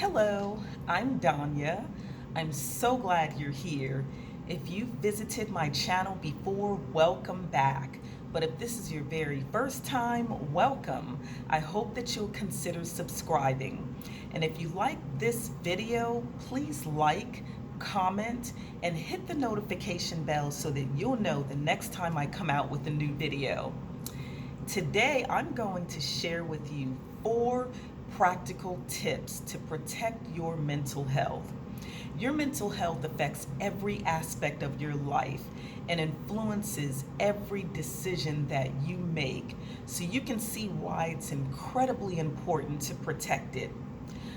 Hello, I'm Danya. I'm so glad you're here. If you've visited my channel before, welcome back. But if this is your very first time, welcome. I hope that you'll consider subscribing. And if you like this video, please like, comment, and hit the notification bell so that you'll know the next time I come out with a new video. Today, I'm going to share with you 4 practical tips to protect your mental health. Your mental health affects every aspect of your life and influences every decision that you make, so you can see why it's incredibly important to protect it.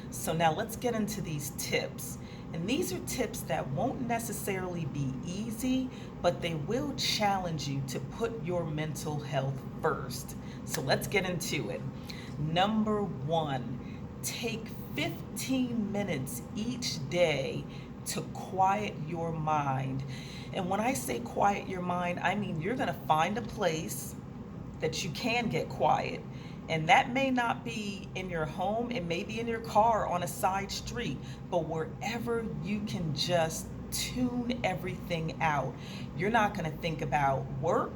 So now let's get into these tips. And these are tips that won't necessarily be easy, but they will challenge you to put your mental health first. So let's get into it. Number 1, take 15 minutes each day to quiet your mind. And when I say quiet your mind, I mean you're going to find a place that you can get quiet. And that may not be in your home, it may be in your car on a side street, but wherever you can just tune everything out. You're not going to think about work.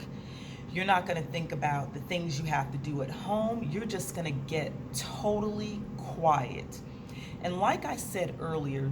You're not going to think about the things you have to do at home. You're just going to get totally quiet. And like I said earlier,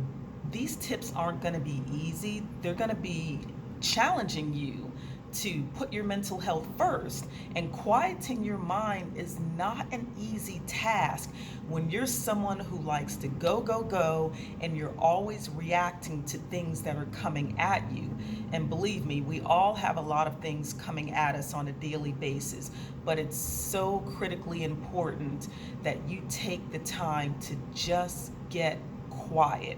these tips aren't going to be easy. They're going to be challenging you to put your mental health first. And quieting your mind is not an easy task when you're someone who likes to go, go, go, and you're always reacting to things that are coming at you. And believe me, we all have a lot of things coming at us on a daily basis, but it's so critically important that you take the time to just get quiet.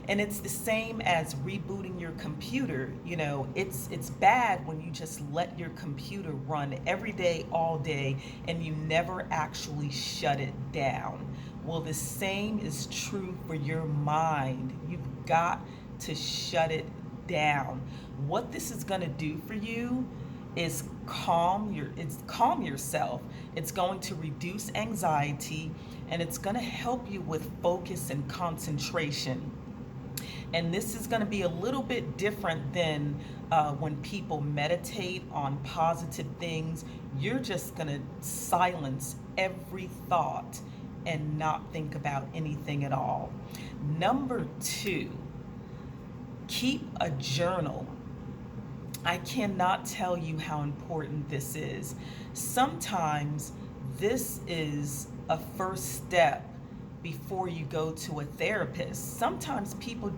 And it's the same as rebooting your computer. You know, it's bad when you just let your computer run every day, all day, and you never actually shut it down. Well, the same is true for your mind. You've got to shut it down. What this is going to do for you is calm yourself. It's going to reduce anxiety, and it's going to help you with focus and concentration. And this is going to be a little bit different than when people meditate on positive things. You're just going to silence every thought and not think about anything at all. Number 2, keep a journal. I cannot tell you how important this is. Sometimes this is a first step before you go to a therapist. Sometimes people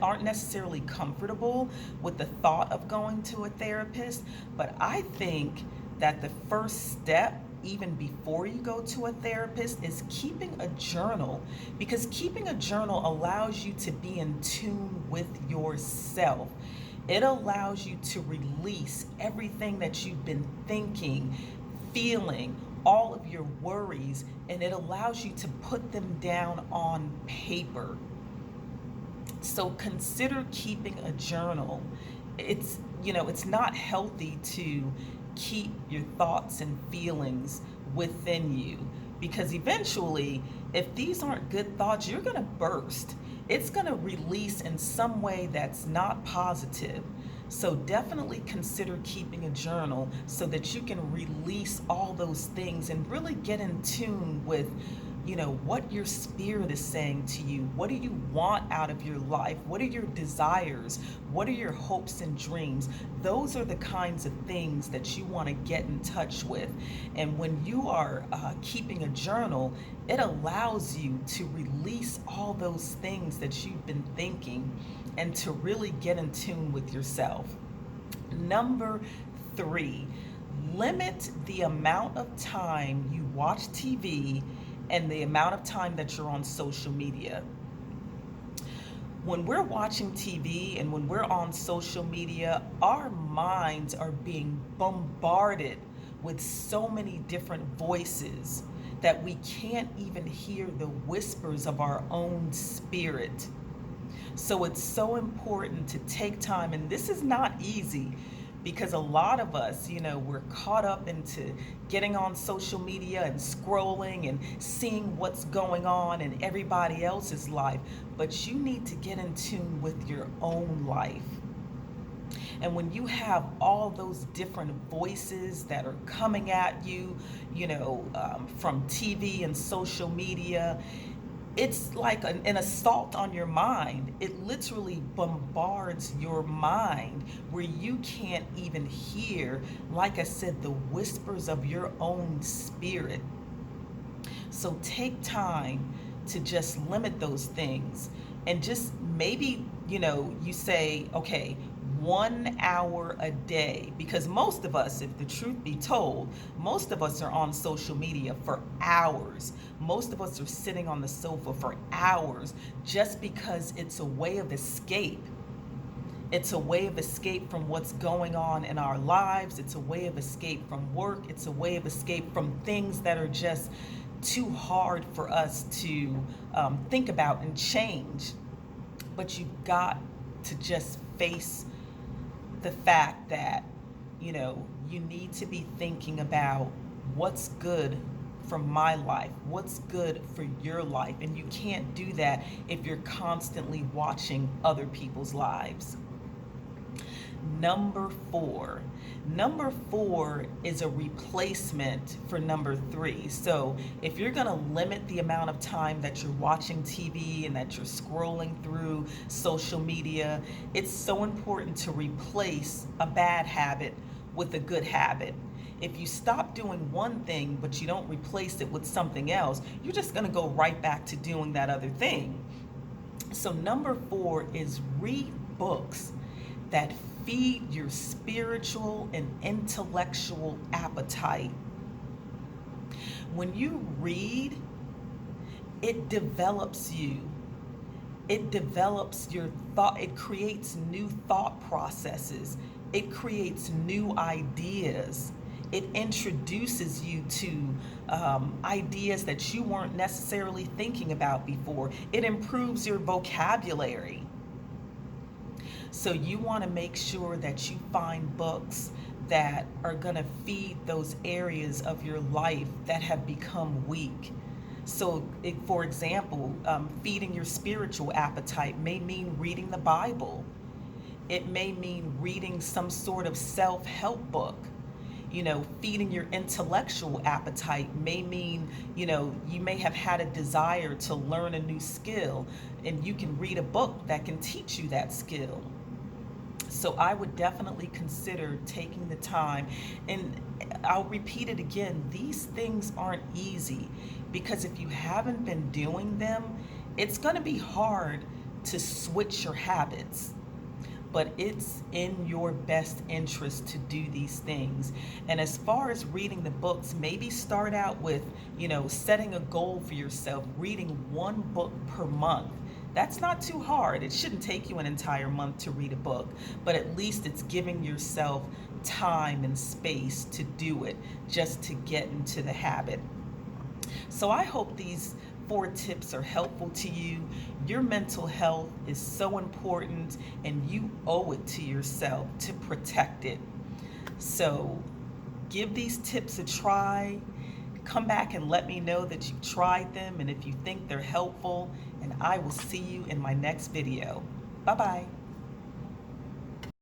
aren't necessarily comfortable with the thought of going to a therapist, but I think that the first step, even before you go to a therapist, is keeping a journal, because keeping a journal allows you to be in tune with yourself. It allows you to release everything that you've been thinking, feeling, all of your worries, and it allows you to put them down on paper. So consider keeping a journal. It's not healthy to keep your thoughts and feelings within you, because eventually, if these aren't good thoughts, you're going to burst. It's going to release in some way that's not positive. So definitely consider keeping a journal so that you can release all those things and really get in tune with, what your spirit is saying to you. What do you want out of your life? What are your desires? What are your hopes and dreams? Those are the kinds of things that you want to get in touch with. And when you are keeping a journal, it allows you to release all those things that you've been thinking and to really get in tune with yourself. Number 3, limit the amount of time you watch TV and the amount of time that you're on social media. When we're watching TV and when we're on social media, our minds are being bombarded with so many different voices that we can't even hear the whispers of our own spirit. So it's so important to take time, and this is not easy, because a lot of us, we're caught up into getting on social media and scrolling and seeing what's going on in everybody else's life. But you need to get in tune with your own life. And when you have all those different voices that are coming at you, from TV and social media, it's like an assault on your mind. It literally bombards your mind where you can't even hear, like I said, the whispers of your own spirit. So take time to just limit those things, and just maybe, you say, okay, 1 hour a day, because most of us, if the truth be told, most of us are on social media for hours. Most of us are sitting on the sofa for hours just because it's a way of escape. It's a way of escape from what's going on in our lives. It's a way of escape from work. It's a way of escape from things that are just too hard for us to think about and change. But you've got to just face the fact that, you need to be thinking about what's good for my life, what's good for your life. And you can't do that if you're constantly watching other people's lives. Number four. Number four is a replacement for number three. So if you're going to limit the amount of time that you're watching TV and that you're scrolling through social media, it's so important to replace a bad habit with a good habit. If you stop doing one thing but you don't replace it with something else, you're just going to go right back to doing that other thing. So number four is read books that feed your spiritual and intellectual appetite. When you read, it develops you. It develops your thought. It creates new thought processes. It creates new ideas. It introduces you to ideas that you weren't necessarily thinking about before. It improves your vocabulary. So you want to make sure that you find books that are going to feed those areas of your life that have become weak. So, for example, feeding your spiritual appetite may mean reading the Bible. It may mean reading some sort of self-help book. Feeding your intellectual appetite may mean, you may have had a desire to learn a new skill, and you can read a book that can teach you that skill. So I would definitely consider taking the time, and I'll repeat it again, these things aren't easy, because if you haven't been doing them, it's going to be hard to switch your habits. But it's in your best interest to do these things. And as far as reading the books, maybe start out with, setting a goal for yourself, reading one book per month. That's not too hard. It shouldn't take you an entire month to read a book, but at least it's giving yourself time and space to do it, just to get into the habit. So I hope these 4 tips are helpful to you. Your mental health is so important, and you owe it to yourself to protect it. So give these tips a try. Come back and let me know that you tried them and if you think they're helpful, and I will see you in my next video. Bye-bye.